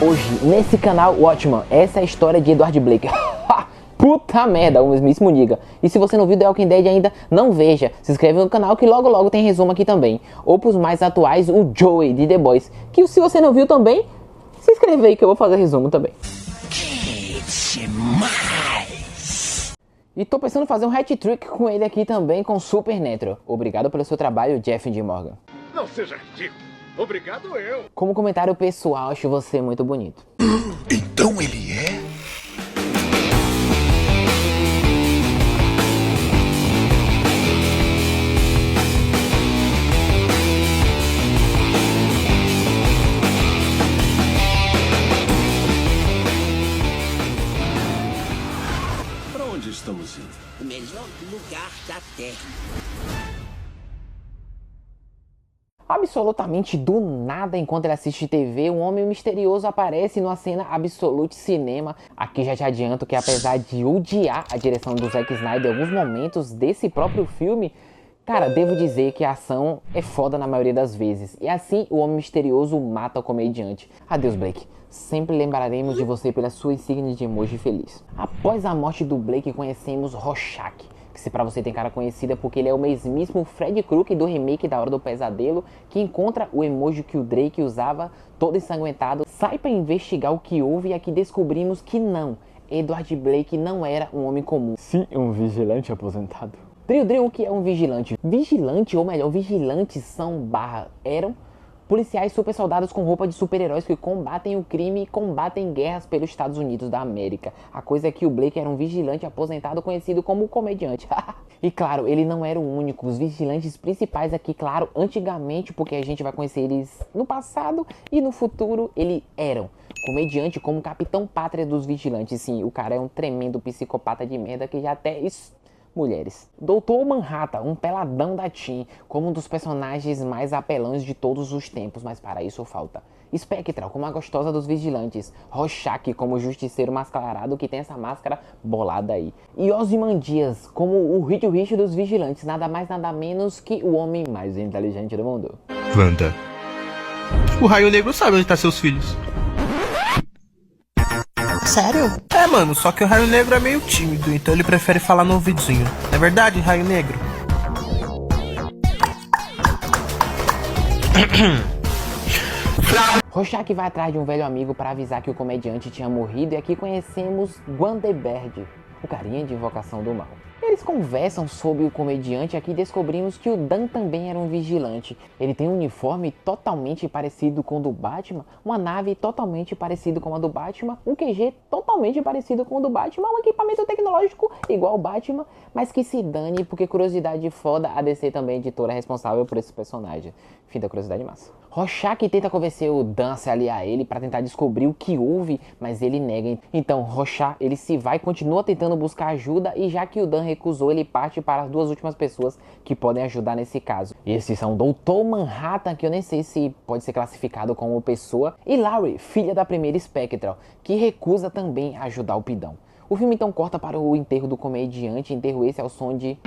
Hoje, nesse canal Watchman, essa é a história de Edward Blake. Puta merda, o mesmíssimo diga. E se você não viu The Walking Dead ainda, não veja. Se inscreve no canal que logo logo tem resumo aqui também. Ou pros mais atuais, o Joey de The Boys. Que se você não viu também, se inscreve aí que eu vou fazer resumo também. Que demais! E tô pensando em fazer um hat-trick com ele aqui também com Supernatural. Obrigado pelo seu trabalho, Jeff D. Morgan. Não seja ridículo. Obrigado eu. Como comentário pessoal, acho você muito bonito. Então ele é? Para onde estamos indo? O melhor lugar da Terra. Absolutamente do nada, enquanto ele assiste TV, um homem misterioso aparece numa cena Absolute Cinema. Aqui já te adianto que apesar de odiar a direção do Zack Snyder em alguns momentos desse próprio filme, cara, devo dizer que a ação é foda na maioria das vezes. E assim, o homem misterioso mata o comediante. Adeus, Blake. Sempre lembraremos de você pela sua insígnia de emoji feliz. Após a morte do Blake, conhecemos Rorschach, que se pra você tem cara conhecida porque ele é o mesmíssimo Fred Krueger do remake da Hora do Pesadelo, que encontra o emoji que o Drake usava, todo ensanguentado, sai pra investigar o que houve e aqui descobrimos que não, Edward Blake não era um homem comum, sim um vigilante aposentado. Drill, o que é um vigilante? Vigilante, ou melhor, vigilantes eram policiais super soldados com roupa de super-heróis que combatem o crime e combatem guerras pelos Estados Unidos da América. A coisa é que o Blake era um vigilante aposentado conhecido como comediante. E claro, ele não era o único. Os vigilantes principais aqui, claro, antigamente, porque a gente vai conhecer eles no passado e no futuro, eles eram comediante como Capitão Pátria dos Vigilantes. Sim, o cara é um tremendo psicopata de merda que já até... mulheres. Doutor Manhattan, um peladão da Teen, como um dos personagens mais apelões de todos os tempos, mas para isso falta. Spectral, como a gostosa dos vigilantes. Rorschach, como o justiceiro mascarado que tem essa máscara bolada aí. E Ozymandias, como o Reed Rich dos vigilantes, nada mais nada menos que o homem mais inteligente do mundo. Wanda, o Raio Negro sabe onde tá seus filhos. Sério? É, mano, só que o Raio Negro é meio tímido, então ele prefere falar no ouvidinho. Não é verdade, Raio Negro? Rorschach vai atrás de um velho amigo para avisar que o comediante tinha morrido e aqui conhecemos Guandebert, o carinha de Invocação do Mal. Eles conversam sobre o comediante e aqui descobrimos que o Dan também era um vigilante. Ele tem um uniforme totalmente parecido com o do Batman, uma nave totalmente parecida com a do Batman, um QG totalmente parecido com o do Batman, um equipamento tecnológico igual ao Batman, mas que se dane, porque curiosidade foda, a DC também é editora responsável por esse personagem. Fim da curiosidade massa. Rorschach tenta convencer o Dan a se aliar a ele para tentar descobrir o que houve, mas ele nega. Então Rorschach, ele se vai, continua tentando buscar ajuda e já que o Dan recusou, ele parte para as duas últimas pessoas que podem ajudar nesse caso. Esses são Doutor Manhattan, que eu nem sei se pode ser classificado como pessoa, e Laurie, filha da primeira Spectral, que recusa também ajudar o Pidão. O filme então corta para o enterro do comediante, enterro esse ao som de...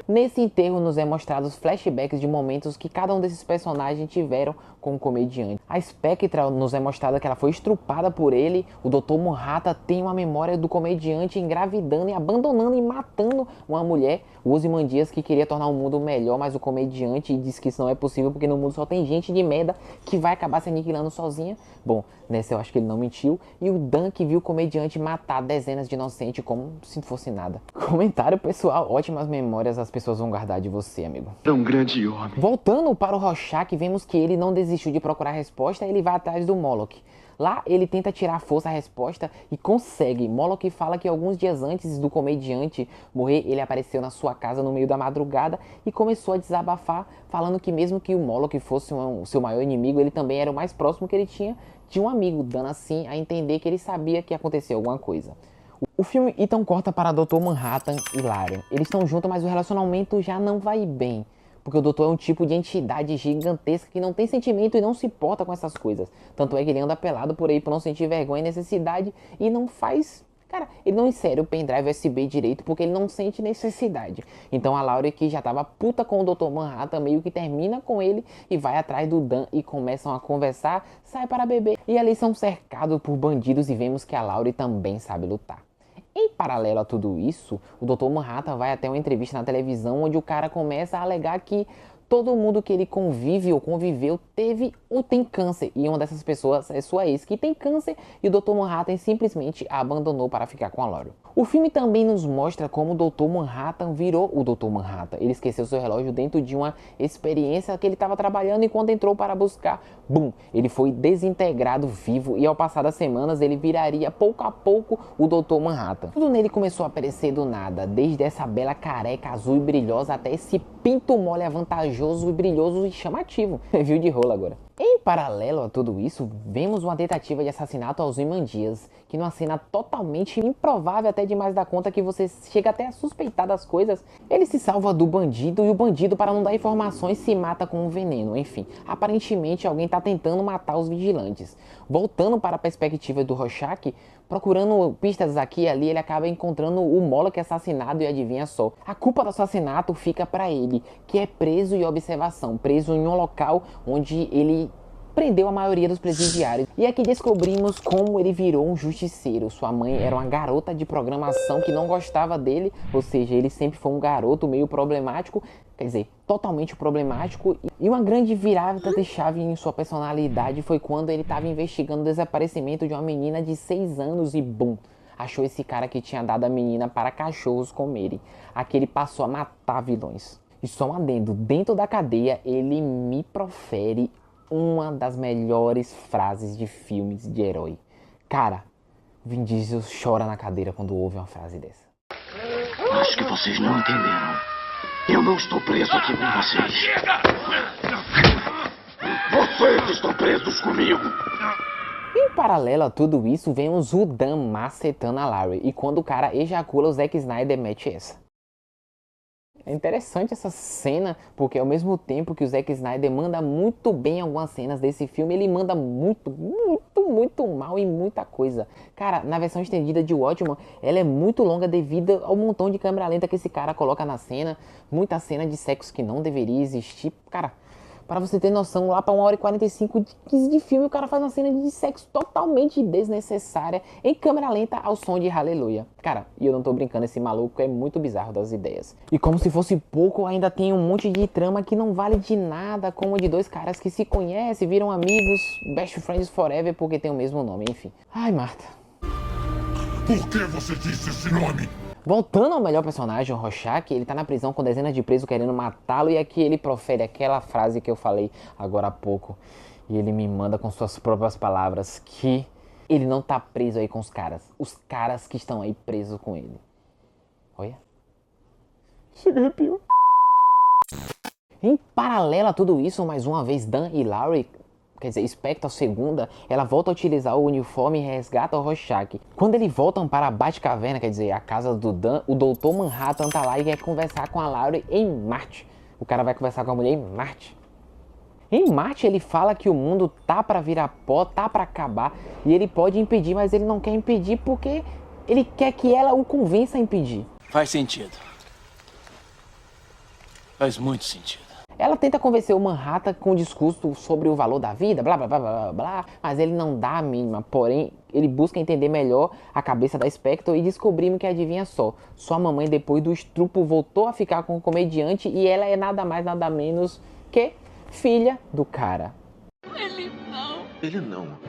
Nesse enterro nos é mostrados flashbacks de momentos que cada um desses personagens tiveram com o comediante. A Spectral nos é mostrada que ela foi estrupada por ele, o Dr. Manhattan tem uma memória do comediante engravidando e abandonando e matando uma mulher, o Ozymandias que queria tornar o mundo melhor, mas o comediante diz que isso não é possível porque no mundo só tem gente de merda que vai acabar se aniquilando sozinha. Bom, nessa eu acho que ele não mentiu. E o Dan que viu o comediante matar dezenas de inocentes como se não fosse nada. Comentário pessoal, ótimas memórias as pessoas vão guardar de você, amigo. É um grande homem. Voltando para o Rorschach, vemos que ele não desistiu de procurar a resposta e ele vai atrás do Moloch. Lá ele tenta tirar à força a resposta e consegue. Moloch fala que alguns dias antes do comediante morrer, ele apareceu na sua casa no meio da madrugada e começou a desabafar, falando que mesmo que o Moloch fosse o seu maior inimigo, ele também era o mais próximo que ele tinha de um amigo, dando assim a entender que ele sabia que ia acontecer alguma coisa. O filme então corta para Dr. Manhattan e Laurie. Eles estão juntos, mas o relacionamento já não vai bem. Porque o doutor é um tipo de entidade gigantesca que não tem sentimento e não se importa com essas coisas. Tanto é que ele anda pelado por aí por não sentir vergonha e necessidade e não faz Cara, ele não insere o pendrive USB direito porque ele não sente necessidade. Então a Laurie, que já tava puta com o Dr. Manhattan, meio que termina com ele e vai atrás do Dan e começam a conversar, sai para beber. E ali são cercados por bandidos e vemos que a Laurie também sabe lutar. Em paralelo a tudo isso, o Dr. Manhattan vai até uma entrevista na televisão onde o cara começa a alegar que todo mundo que ele convive ou conviveu teve ou tem câncer. E uma dessas pessoas é sua ex que tem câncer e o Dr. Manhattan simplesmente a abandonou para ficar com a Laurie. O filme também nos mostra como o Dr. Manhattan virou o Dr. Manhattan. Ele esqueceu seu relógio dentro de uma experiência que ele estava trabalhando e quando entrou para buscar, bum, ele foi desintegrado vivo e ao passar das semanas ele viraria pouco a pouco o Dr. Manhattan. Tudo nele começou a aparecer do nada, desde essa bela careca azul e brilhosa até esse pinto mole avantajoso e brilhoso e chamativo. Viu de rola agora. Em paralelo a tudo isso, vemos uma tentativa de assassinato aos Ozymandias, que numa cena totalmente improvável até demais da conta que você chega até a suspeitar das coisas, ele se salva do bandido e o bandido, para não dar informações, se mata com um veneno. Enfim, aparentemente alguém está tentando matar os vigilantes. Voltando para a perspectiva do Rorschach, procurando pistas aqui e ali, ele acaba encontrando o Moloch assassinado e adivinha só, a culpa do assassinato fica para ele, que é preso em observação, preso em um local onde ele prendeu a maioria dos presidiários. E aqui descobrimos como ele virou um justiceiro. Sua mãe era uma garota de programação que não gostava dele, ou seja, ele sempre foi um garoto meio problemático, quer dizer, totalmente problemático. E uma grande virada de chave em sua personalidade foi quando ele estava investigando o desaparecimento de uma menina de 6 anos e bum, achou esse cara que tinha dado a menina para cachorros comerem. Aqui ele passou a matar vilões. E só um adendo, dentro da cadeia ele me profere uma das melhores frases de filmes de herói. Cara, Vin Diesel chora na cadeira quando ouve uma frase dessa. Acho que vocês não entenderam. Eu não estou preso aqui com vocês. Vocês estão presos comigo. Em paralelo a tudo isso, vemos o Dan macetando a Laurie. E quando o cara ejacula, o Zack Snyder mete essa. É interessante essa cena, porque ao mesmo tempo que o Zack Snyder manda muito bem algumas cenas desse filme, ele manda muito mal em muita coisa. Cara, na versão estendida de Watchmen, ela é muito longa devido ao montão de câmera lenta que esse cara coloca na cena, muita cena de sexo que não deveria existir. Cara, para você ter noção, lá para 1h45 de filme, o cara faz uma cena de sexo totalmente desnecessária em câmera lenta ao som de Hallelujah. Cara, e eu não tô brincando, esse maluco é muito bizarro das ideias. E como se fosse pouco, ainda tem um monte de trama que não vale de nada, como a de dois caras que se conhecem, viram amigos, best friends forever, porque tem o mesmo nome, enfim. Ai, Marta. Por que você disse esse nome? Voltando ao melhor personagem, o Rorschach, ele tá na prisão com dezenas de presos querendo matá-lo e aqui ele profere aquela frase que eu falei agora há pouco. E ele me manda com suas próprias palavras que ele não tá preso aí com os caras que estão aí presos com ele. Olha. Chega arrepio. Em paralelo a tudo isso, mais uma vez, Dan e Laurie, quer dizer, Spectre, a segunda, ela volta a utilizar o uniforme e resgata o Rorschach. Quando eles voltam para a Batcaverna, quer dizer, a casa do Dan, o Dr. Manhattan tá lá e quer conversar com a Laurie em Marte. O cara vai conversar com a mulher em Marte. Em Marte ele fala que o mundo tá para virar pó, tá para acabar, e ele pode impedir, mas ele não quer impedir porque ele quer que ela o convença a impedir. Faz sentido. Faz muito sentido. Ela tenta convencer o Manhattan com um discurso sobre o valor da vida, blá blá blá blá blá, mas ele não dá a mínima. Porém, ele busca entender melhor a cabeça da Spectre e descobrimos que, adivinha só, sua mamãe depois do estupro voltou a ficar com o comediante e ela é nada mais nada menos que filha do cara.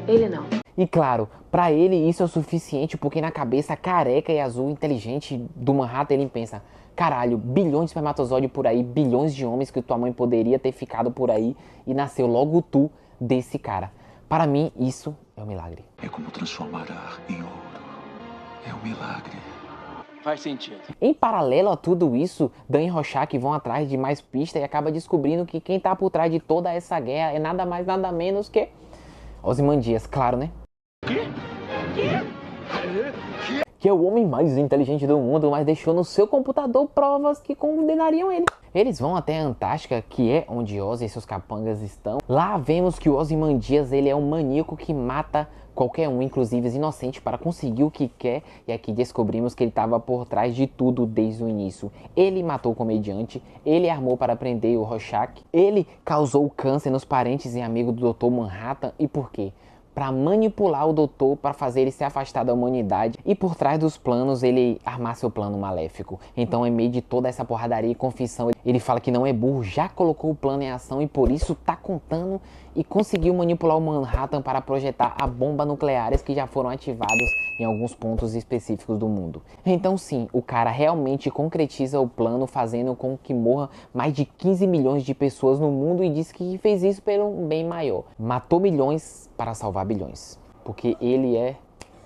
Ele não. E claro, pra ele isso é o suficiente porque na cabeça careca e azul inteligente do Manhattan ele pensa: caralho, bilhões de espermatozoides por aí, bilhões de homens que tua mãe poderia ter ficado por aí e nasceu logo tu desse cara. Para mim isso é um milagre. É como transformar ar em ouro. É um milagre. Faz sentido. Em paralelo a tudo isso, Dan e Rorschach vão atrás de mais pistas e acaba descobrindo que quem tá por trás de toda essa guerra é nada mais nada menos que Ozymandias, claro, né? que é o homem mais inteligente do mundo, mas deixou no seu computador provas que condenariam ele. Eles vão até a Antártica, que é onde Ozzy e seus capangas estão. Lá vemos que o Ozymandias, ele é um maníaco que mata qualquer um, inclusive os inocentes, para conseguir o que quer. E aqui descobrimos que ele estava por trás de tudo desde o início. Ele matou o comediante, ele armou para prender o Rorschach, ele causou câncer nos parentes e amigos do Dr. Manhattan. E por quê? Para manipular o doutor, para fazer ele se afastar da humanidade e por trás dos planos ele armar seu plano maléfico. Então, em meio de toda essa porradaria e confissão, ele fala que não é burro, já colocou o plano em ação e por isso tá contando e conseguiu manipular o Manhattan para projetar a bomba nucleares que já foram ativados em alguns pontos específicos do mundo. Então sim, o cara realmente concretiza o plano, fazendo com que morra mais de 15 milhões de pessoas no mundo e diz que fez isso pelo um bem maior. Matou milhões para salvar bilhões, porque ele é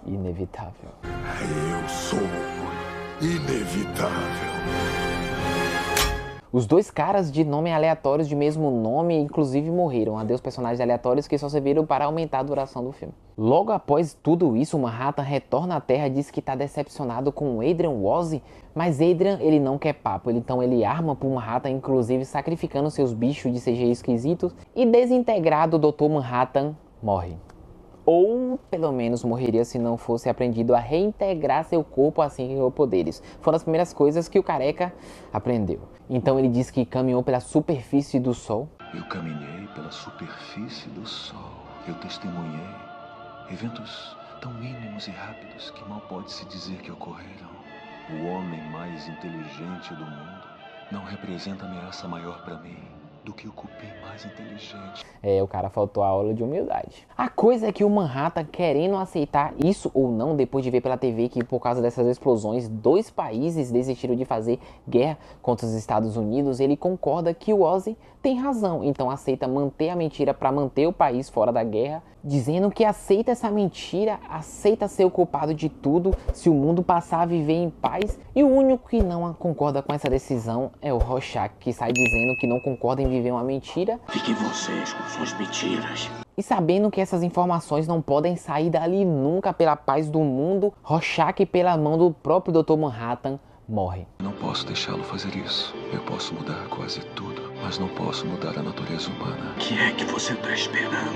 inevitável. Eu sou inevitável. Os dois caras de nome aleatórios de mesmo nome, inclusive, morreram. Adeus personagens aleatórios que só serviram para aumentar a duração do filme. Logo após tudo isso, o Manhattan retorna à Terra e diz que está decepcionado com o Adrian Ozzy, mas Adrian, ele não quer papo, então ele arma pro Manhattan, inclusive sacrificando seus bichos de CGI esquisitos, e desintegrado o Dr. Manhattan morre. Ou, pelo menos, morreria se não fosse aprendido a reintegrar seu corpo assim que ganhou poderes. Foram as primeiras coisas que o careca aprendeu. Então ele diz que caminhou pela superfície do Sol. Eu caminhei pela superfície do Sol. Eu testemunhei eventos tão mínimos e rápidos que mal pode-se dizer que ocorreram. O homem mais inteligente do mundo não representa ameaça maior para mim do que o cupim mais inteligente. O cara faltou a aula de humildade. A coisa é que o Manhattan, querendo aceitar isso ou não, depois de ver pela TV que por causa dessas explosões, 2 países desistiram de fazer guerra contra os Estados Unidos, ele concorda que o Ozzy tem razão, então aceita manter a mentira para manter o país fora da guerra, dizendo que aceita essa mentira, aceita ser o culpado de tudo se o mundo passar a viver em paz. E o único que não concorda com essa decisão é o Rorschach, que sai dizendo que não concorda em viver uma mentira. Fiquem vocês com suas mentiras. E sabendo que essas informações não podem sair dali nunca pela paz do mundo, Rorschach, pela mão do próprio Dr. Manhattan, morre. Não posso deixá-lo fazer isso. Eu posso mudar quase tudo, mas não posso mudar a natureza humana. O que é que você está esperando?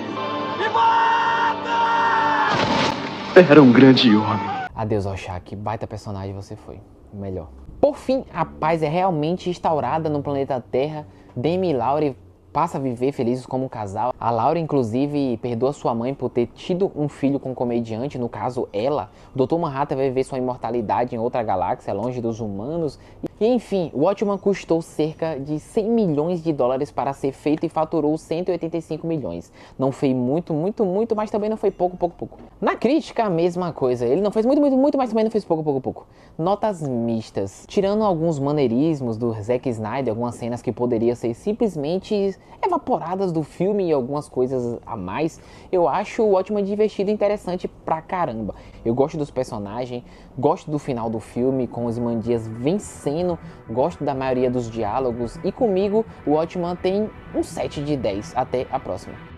Era um grande homem. Adeus, Rorschach. Baita personagem você foi. O melhor. Por fim, a paz é realmente instaurada no planeta Terra. Demi e Laurie passa a viver felizes como um casal. A Laura, inclusive, perdoa sua mãe por ter tido um filho com um comediante, no caso, ela. O Dr. Manhattan vai viver sua imortalidade em outra galáxia, longe dos humanos. E, enfim, o Watchmen custou cerca de 100 milhões de dólares para ser feito e faturou 185 milhões. Não foi muito, mas também não foi pouco. Na crítica, a mesma coisa. Ele não fez muito, mas também não fez pouco. Notas mistas. Tirando alguns maneirismos do Zack Snyder, algumas cenas que poderiam ser simplesmente evaporadas do filme e algumas coisas a mais, eu acho o Watchmen divertido e interessante pra caramba. Eu gosto dos personagens, gosto do final do filme com os Ozymandias vencendo, gosto da maioria dos diálogos e comigo o Watchmen tem um 7 de 10. Até a próxima.